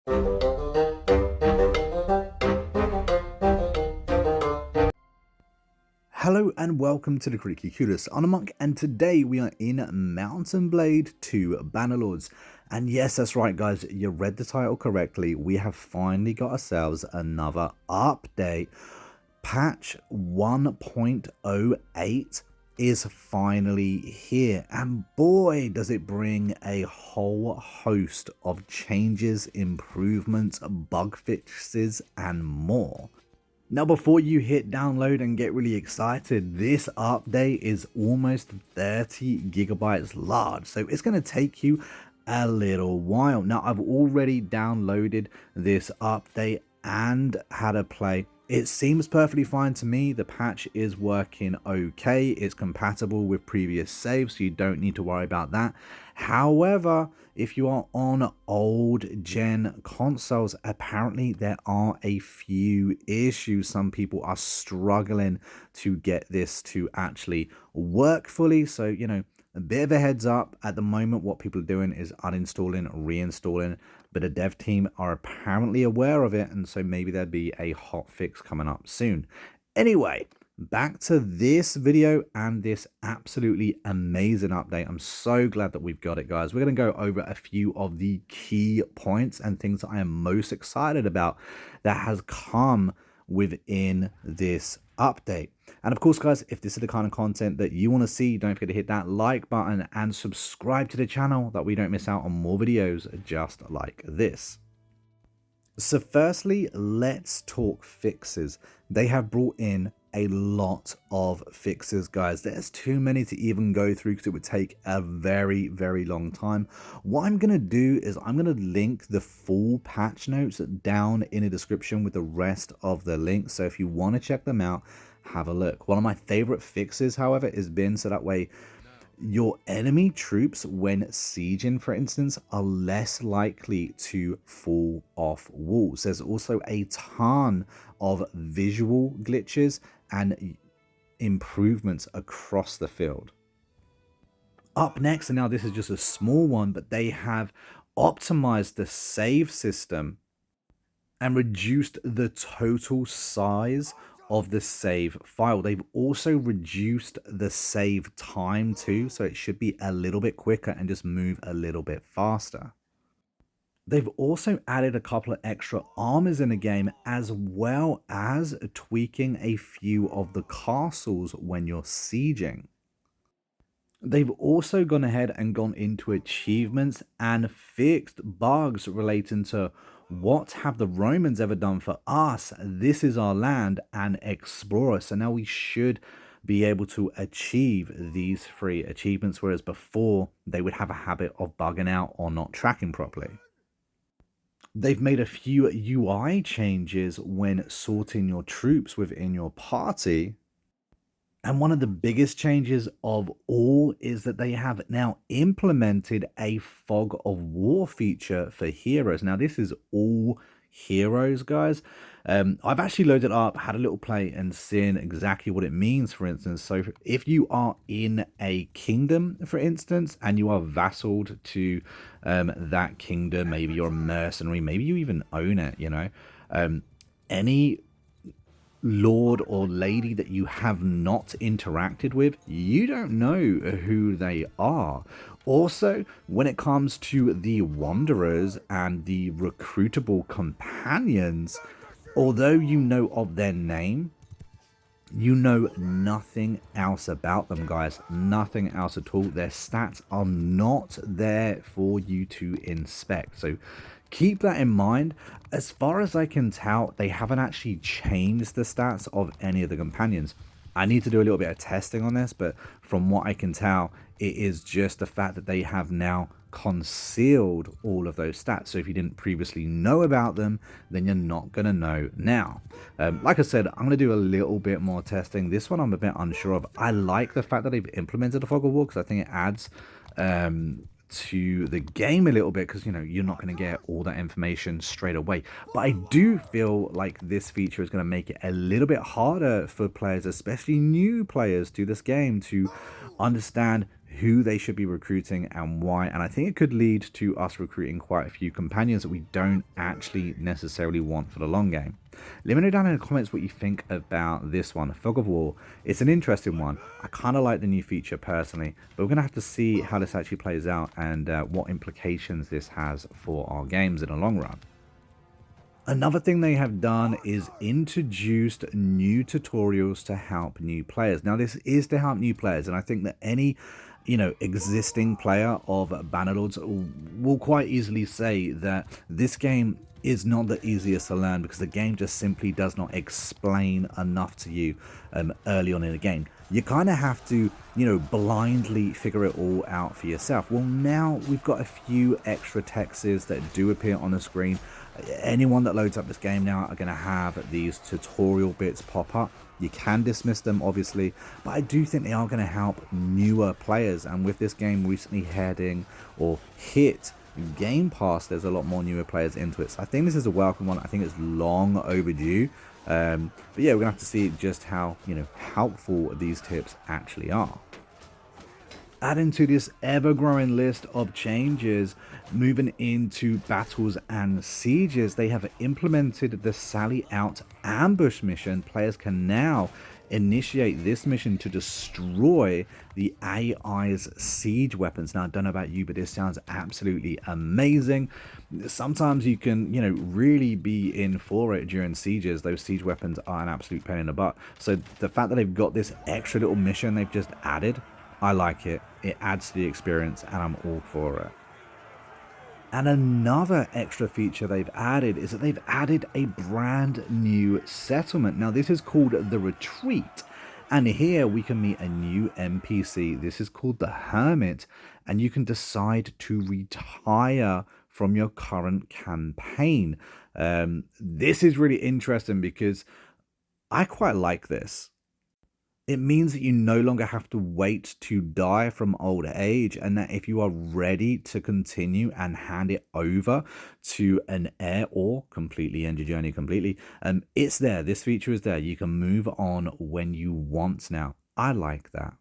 Hello and welcome to the Critically Clueless. I'm a monk, and today we are in Mountain Blade 2 Bannerlords. And yes, that's right guys, you read the title correctly. We have finally got ourselves another update. Patch 1.08 is finally here, and boy does it bring a whole host of changes, improvements, bug fixes and more. Now, before you hit download and get really excited, this update is almost 30 gigabytes large, so it's going to take you a little while. Now, I've already downloaded this update and had a play. It seems perfectly fine to me. The patch is working okay. It's compatible with previous saves, so you don't need to worry about that. However, if you are on old gen consoles, apparently there are a few issues. Some people are struggling to get this to actually work fully. So, you know, a bit of a heads up. At the moment, what people are doing is uninstalling, reinstalling, but the dev team are apparently aware of it, and so maybe there'll be a hot fix coming up soon. Anyway, back to this video and this absolutely amazing update. I'm so glad that we've got it, guys. We're going to go over a few of the key points and things that I am most excited about that has come within this update. And of course, guys, if this is the kind of content that you want to see, don't forget to hit that like button and subscribe to the channel that we don't miss out on more videos just like this. So firstly, let's talk fixes. They have brought in a lot of fixes, guys. There's too many to even go through because it would take a very, very long time. What I'm going to do is I'm going to link the full patch notes down in the description with the rest of the links. So if you want to check them out, have a look. One of my favorite fixes, however, has been so that way your enemy troops, when sieging, for instance, are less likely to fall off walls. There's also a ton of visual glitches and improvements across the field. Up next, and now this is just a small one, but they have optimized the save system and reduced the total size of the save file. They've also reduced the save time too, so it should be a little bit quicker and just move a little bit faster. They've also added a couple of extra armors in the game, as well as tweaking a few of the castles when you're sieging. They've also gone ahead and gone into achievements and fixed bugs relating to what have the Romans ever done for us? This is our land, and explore. So now we should be able to achieve these 3 achievements, whereas before they would have a habit of bugging out or not tracking properly. They've made a few UI changes when sorting your troops within your party. And one of the biggest changes of all is that they have now implemented a fog of war feature for heroes. Now, this is all heroes, guys. I've actually loaded it up, had a little play and seen exactly what it means, for instance. So if you are in a kingdom, for instance, and you are vassaled to that kingdom, maybe you're a mercenary, maybe you even own it, you know, any lord or lady that you have not interacted with, you don't know who they are. Also, when it comes to the wanderers and the recruitable companions, although you know of their name, you know nothing else about them, guys. Nothing else at all. Their stats are not there for you to inspect. So keep that in mind. As far as I can tell, they haven't actually changed the stats of any of the companions. I need to do a little bit of testing on this, but from what I can tell, it is just the fact that they have now concealed all of those stats. So if you didn't previously know about them, then you're not going to know now. Like I said, I'm going to do a little bit more testing. This one I'm a bit unsure of. I like the fact that they've implemented the fog of war because I think it adds to the game a little bit, because you know you're not going to get all that information straight away. But I do feel like this feature is going to make it a little bit harder for players, especially new players to this game, to understand who they should be recruiting and why. And I think it could lead to us recruiting quite a few companions that we don't actually necessarily want for the long game. Let me know down in the comments what you think about this one, Fog of War. It's an interesting one. I kind of like the new feature personally, but we're going to have to see how this actually plays out and what implications this has for our games in the long run. Another thing they have done is introduced new tutorials to help new players. Now, this is to help new players, and I think that any, existing player of Bannerlords will quite easily say that this game is not the easiest to learn because the game just simply does not explain enough to you early on in the game. You kind of have to, blindly figure it all out for yourself. Well, now we've got a few extra texts that do appear on the screen. Anyone that loads up this game now are going to have these tutorial bits pop up. You can dismiss them, obviously, but I do think they are going to help newer players. And with this game recently hit Game Pass, there's a lot more newer players into it. So I think this is a welcome one. I think it's long overdue. But yeah, we're going to have to see just how, helpful these tips actually are. Adding to this ever-growing list of changes, moving into battles and sieges, they have implemented the Sally Out ambush mission. Players can now initiate this mission to destroy the AI's siege weapons. Now, I don't know about you, but this sounds absolutely amazing. Sometimes you can, really be in for it during sieges. Those siege weapons are an absolute pain in the butt. So the fact that they've got this extra little mission they've just added, I like it. It adds to the experience and I'm all for it. And another extra feature they've added is that they've added a brand new settlement. Now this is called the Retreat. And here we can meet a new NPC. This is called the Hermit. And you can decide to retire from your current campaign. This is really interesting because I quite like this. It means that you no longer have to wait to die from old age, and that if you are ready to continue and hand it over to an heir or completely end your journey completely, it's there. This feature is there. You can move on when you want now. I like that.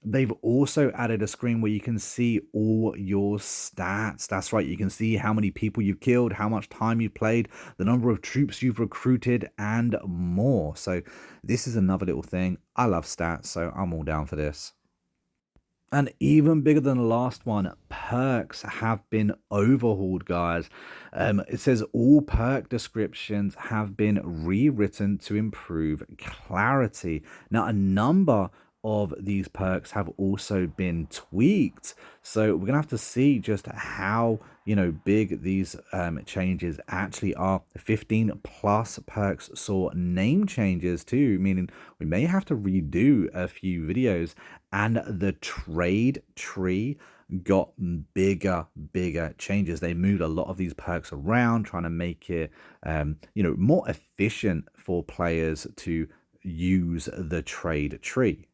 They've also added a screen where you can see all your stats. That's right, you can see how many people you've killed, how much time you've played, the number of troops you've recruited, and more. So this is another little thing. I love stats, so I'm all down for this. And even bigger than the last one, perks have been overhauled, guys. It says all perk descriptions have been rewritten to improve clarity. Now, a number of these perks have also been tweaked, so we're gonna have to see just how big these changes actually are. 15 plus perks saw name changes too, meaning we may have to redo a few videos. And the trade tree got bigger changes. They moved a lot of these perks around, trying to make it more efficient for players to use the trade tree.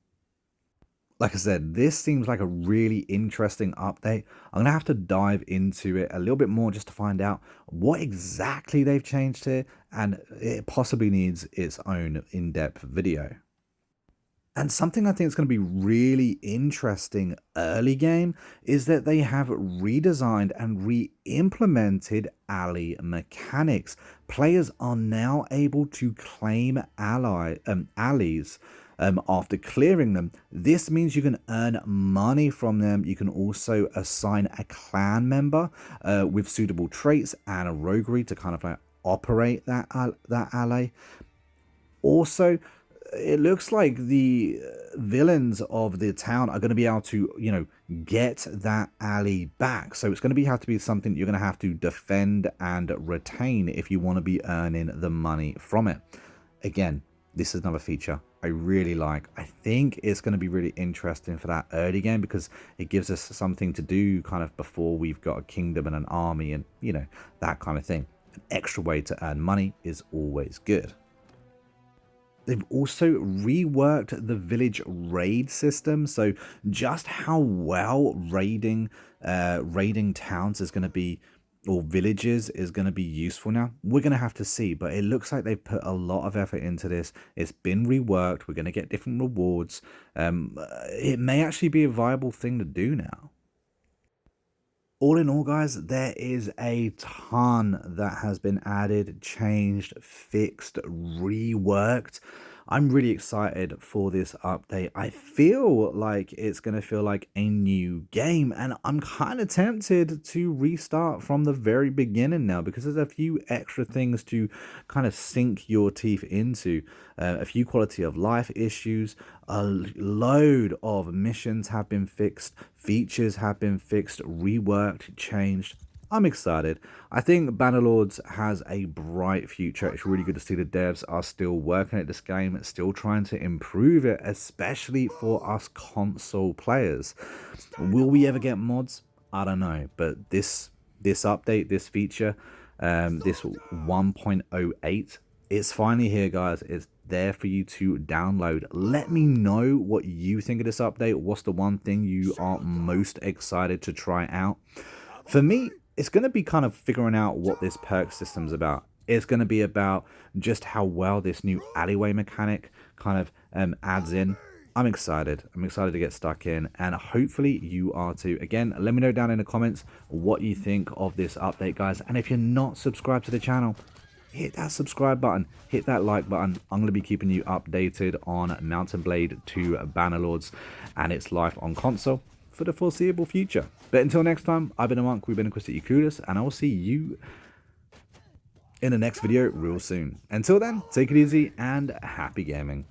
Like I said, this seems like a really interesting update. I'm going to have to dive into it a little bit more just to find out what exactly they've changed here, and it possibly needs its own in-depth video. And something I think is going to be really interesting early game is that they have redesigned and re-implemented ally mechanics. Players are now able to claim allies after clearing them. This means you can earn money from them. You can also assign a clan member with suitable traits and a roguery to kind of like operate that ally. Also, it looks like the villains of the town are going to be able to, get that ally back. So it's going to have to be something you're going to have to defend and retain if you want to be earning the money from it. Again, this is another feature I really like. I think it's going to be really interesting for that early game because it gives us something to do kind of before we've got a kingdom and an army and, that kind of thing. An extra way to earn money is always good. They've also reworked the village raid system, so just how well raiding towns is going to be, or villages is going to be useful now. We're going to have to see, but it looks like they've put a lot of effort into this. It's been reworked. We're going to get different rewards. It may actually be a viable thing to do now. All in all, guys, there is a ton that has been added, changed, fixed, reworked. I'm really excited for this update. I feel like it's going to feel like a new game, and I'm kind of tempted to restart from the very beginning now because there's a few extra things to kind of sink your teeth into. A few quality of life issues, a load of missions have been fixed, features have been fixed, reworked, changed. I'm excited. I think Bannerlords has a bright future. It's really good to see the devs are still working at this game, still trying to improve it, especially for us console players. Will we ever get mods? I don't know, but this update, this feature, this 1.08, it's finally here, guys. It's there for you to download. Let me know what you think of this update. What's the one thing you are most excited to try out? For me, it's going to be kind of figuring out what this perk system's about. It's going to be about just how well this new alleyway mechanic kind of adds in. I'm excited. I'm excited to get stuck in, and hopefully you are too. Again, let me know down in the comments what you think of this update, guys. And if you're not subscribed to the channel, hit that subscribe button, hit that like button. I'm going to be keeping you updated on Mountain Blade 2 Bannerlords and its life on console for the foreseeable future. But until next time, I've been a monk, we've been Critically Clueless, and I will see you in the next video real soon. Until then, take it easy and happy gaming.